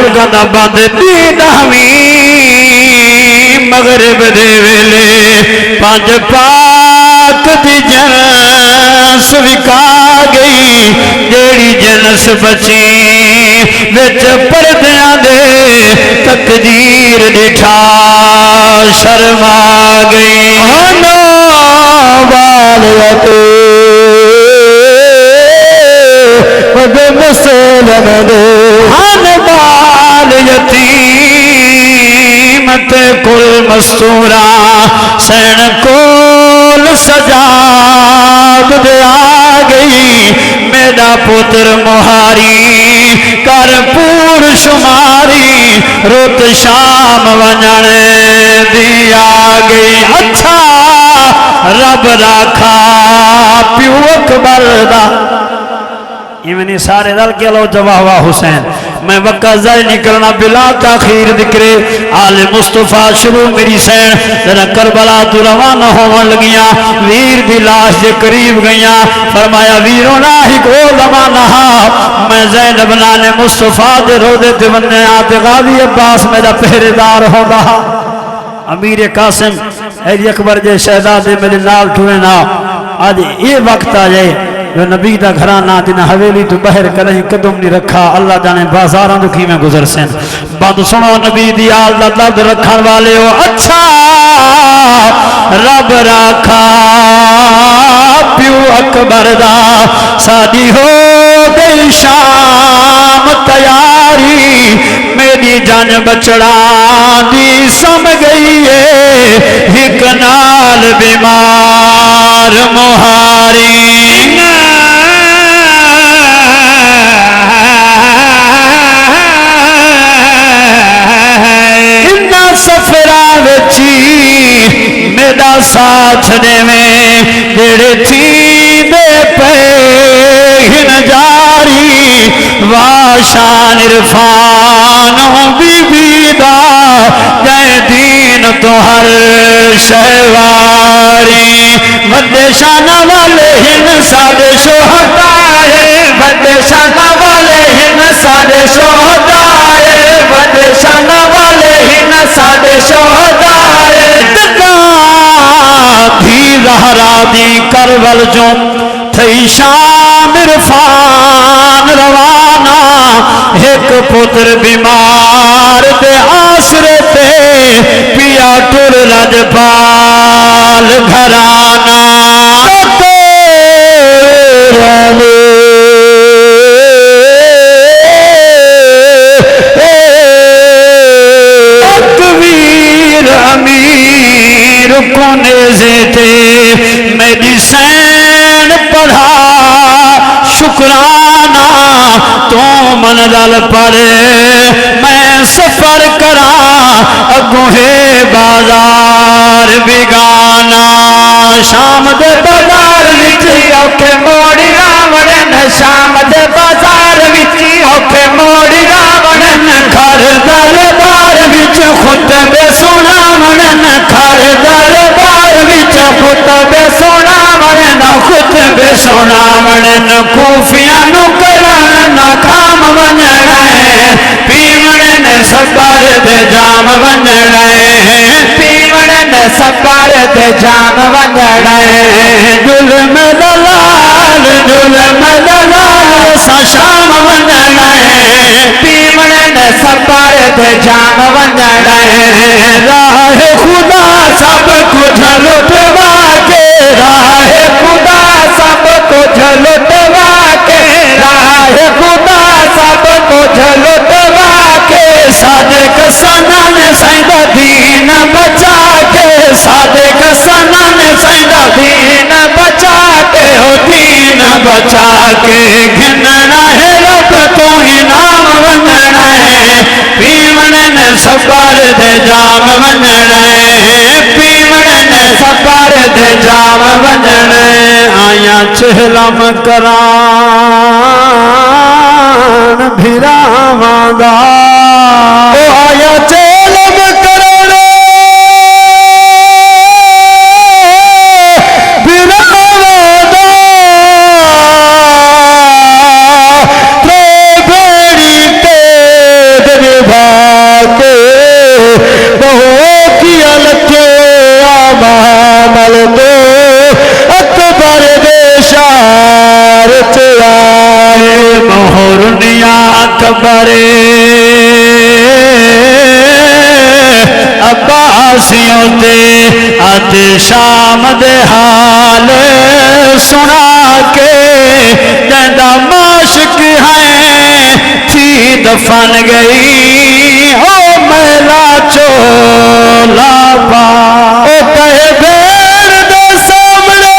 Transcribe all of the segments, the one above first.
بزرگاں دا بند دیدہویں مغرب دے ویلے پانچ پاک دی جنس وکا گئی جیڑی جنس بچی وچ پردیاں دے تقدیر ڈٹھا شرما گئی آنا والیتے ود مسلم دے آنا والیتیم تے کل مستورا سین کول سجاد دے آگئی میرا پتر مہاری کر پور شماری روت شام ونجن دی آگئی اچھا رب راکھا پیو اکبر دا ایمنی سارے دل کے لو جواہ حسین میں وقت ضائع نہیں کرنا بلا تاخیر ذکر آل مصطفیٰ شروع میری سین ذرا کربلا تو روانہ ہون لگیاں ویر دی لاش دے قریب گئیاں فرمایا ویروں ناہی کو زمانہ میں زینب نانے مصطفیٰ دے روزے دے بننے آتے غازی عباس میرا پہریدار ہو رہا امیر قاسم حیدر اکبر جے شہزادے میرے نال ٹھوئے نا آج یہ وقت آ جائے جو نبی دا گھرانہ دینا حویلی تو بہر کریں قدم نہیں رکھا اللہ جانے بازاراں دکھی میں گزر سین بات سنو نبی دی آل دا درد رکھن والے ہو اچھا رب رکھا پیو اکبر دا سادی ہو گئی شام تیاری میری جان بچڑا دی سم گئی ہے ایک نال بیمار مہاری میرا ساتھ دے میں جڑے تھی دے پہ ہن جاری واشان عرفانوں بی بی دا جائے دین تو ہر شہواری بندے شانہ والے ہن سادے شہدائے بندے شانہ والے ہن سادے شہدائے بندے شانہ والے ہن سادے شہدائے دھی زہرا دی کربل جو تھی شام عرفان روانہ ایک پتر بیمار دے آسرے تے پیا ٹر لجپال گھرانہ میری سین پڑھا شکرانہ تو منزل پر میں سفر کرا اگوں ہے بازار بگانا شام دے بازار وچی اوکھے موڑی راوڑن شام دے بازار وچی اوکھے موڑی راوڑن گھر دربار وچ خطبے سناوڑن گھر دربار وچ خطبے سناوڑن خطبے سناوڑن کوفیاں نو کرن کام ونجنا پیوڑن سفر دے جام ونجنا پیوڑن سفر دے جام ونجنا ظلم دلال سا شام ونجنا پیوڑن سفر دے جام ونجنا راہ خدا سب کچھ لٹوا کے راہ خدا سب کچھ لٹوا کے راہ خدا سب کچھ لٹوا کے صادق سنن سید دین بچا کے صادق سنن سید دین بچا کے ہو دین بچا کے گھننا ہے رب تو انعام ونجنا ہے پیوڑن سفر دے جام ونجنا پیوڑن سفر دے جام ونجنا آیا چہلم کران بھیراواں دا آیا چہلم کران بھیراواں دا تو بیڑی تیرے بڑے عباسیوں تے ات شام دے حال سنا کے جیندہ معاشق ہیں تھی دفن گئی او میلا چولا پا او کہے بیر دے سامنے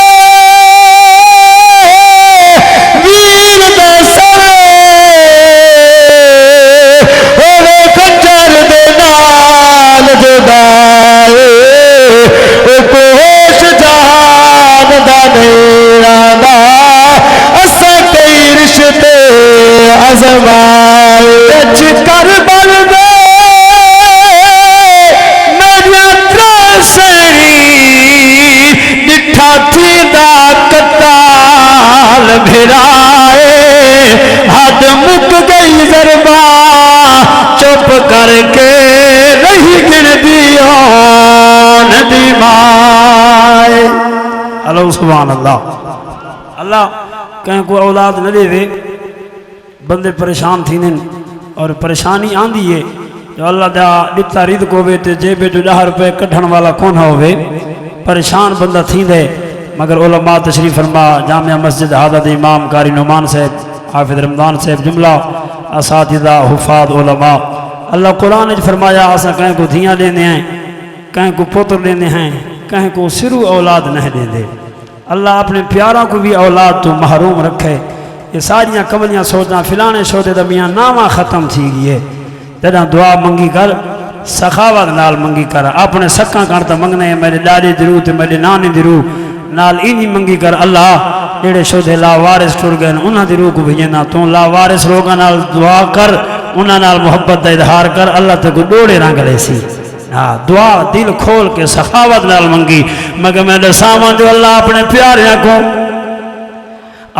ویر دے سامنے او کچر دے نال جدائے او کوش جہان دا نیرہ دا اسا کئی رشتے عظمائے اچھ کربل دے میریا ترسری نٹھا تھی دا کتال بھرائے حد مک گئی ضربہ چپ کر کے نہیں گن دیون دی مائے اللہ سبحان اللہ اللہ کہیں کو اولاد نہ دے وے بندے پریشان تھی نن اور پریشانی آن دیئے جو اللہ دا ڈتا رید کو وے تے جیبے جو 10 روپے کٹھن والا کون ہوئے پریشان بندہ تھی دے مگر علماء تشریف فرما جامعہ مسجد حضرت امام قاری نعمان صاحب حافظ رمضان صاحب جملہ اساتذہ حفاظ علماء اللہ قرآن نے فرمایا آسا کہیں کو دھیاں لینے ہیں کہیں کو پتر لینے ہیں کہیں کو سرو اولاد نہ دے دے اللہ اپنے پیاروں کو بھی اولاد تو محروم رکھے یہ ساریاں کملیاں سوچنا فلانے شوتے دمیاں نامہ ختم تھی گئی ہے جدہ دعا منگی کر سخاوت نال منگی کر اپنے سکاں کرتا منگنے ہیں میرے ڈاڑی درو تے میرے نانی درو نال اینی منگی کر اللہ جڑے شوتے لا وارث ٹر گئے انہاں دی روح کو بھیجنا تو لا وارث لوگاں نال دعا کر انہاں نال محبت دا اظہار کر اللہ تے کو ڈوڑے رنگ لے سی دعا دل کھول کے سخاوت نال منگی مگر میرے سامان جو اللہ اپنے پیاریاں کو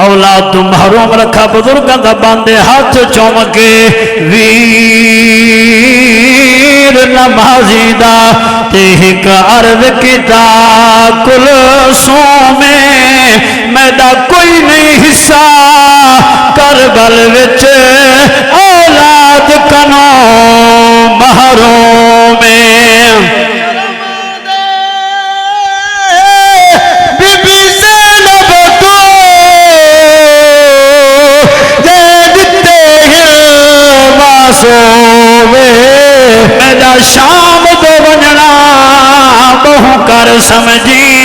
اولاد تو محروم رکھا بزرگاں دا باندے ہاتھ چومکے ویر نمازی دا تے ایک عرض کیتا کل سو میں دا کوئی نہیں حصہ کربل وچ اولاد کنو محروم بی بی زینب تو میرا شام دو بننا بہو کر سمجھی